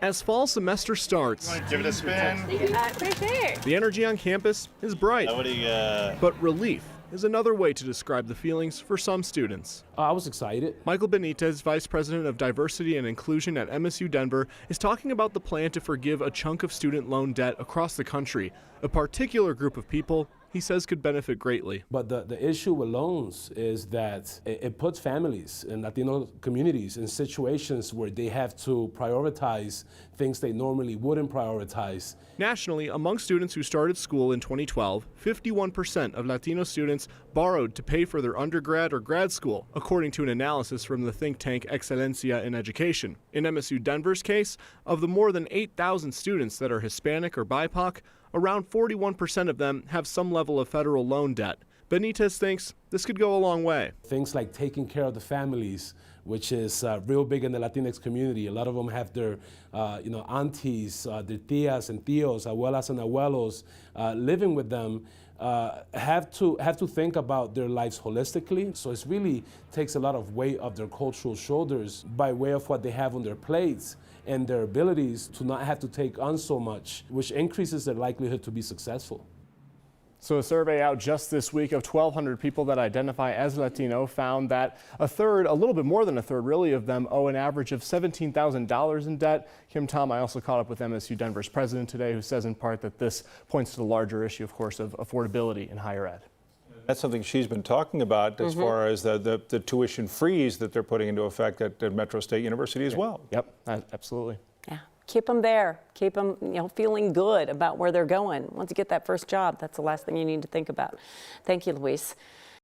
As fall semester starts, Give it a spin. the energy on campus is bright, but relief is another way to describe the feelings for some students. I was excited. Michael Benitez, Vice President of Diversity and Inclusion at MSU Denver, is talking about the plan to forgive a chunk of student loan debt across the country. A particular group of people he says could benefit greatly. But the issue with loans is that it puts families and Latino communities in situations where they have to prioritize things they normally wouldn't prioritize. Nationally, among students who started school in 2012, 51% of Latino students borrowed to pay for their undergrad or grad school, according to an analysis from the think tank Excelencia in Education. In MSU Denver's case, of the more than 8,000 students that are Hispanic or BIPOC, around 41% of them have some level of federal loan debt. Benitez thinks this could go a long way. Things like taking care of the families, which is real big in the Latinx community. A lot of them have their aunties, their tias and tios, abuelas and abuelos living with them. Have to think about their lives holistically. So it really takes a lot of weight off their cultural shoulders by way of what they have on their plates and their abilities to not have to take on so much, which increases their likelihood to be successful. So a survey out just this week of 1,200 people that identify as Latino found that a third, a little bit more than a third really, of them owe an average of $17,000 in debt. Kim Tom, I also caught up with MSU Denver's president today, who says in part that this points to the larger issue, of course, of affordability in higher ed. That's something she's been talking about as far as the tuition freeze that they're putting into effect at Metro State University as well. Yep, absolutely. Yeah, keep them there. Keep them, feeling good about where they're going. Once you get that first job, that's the last thing you need to think about. Thank you, Luis.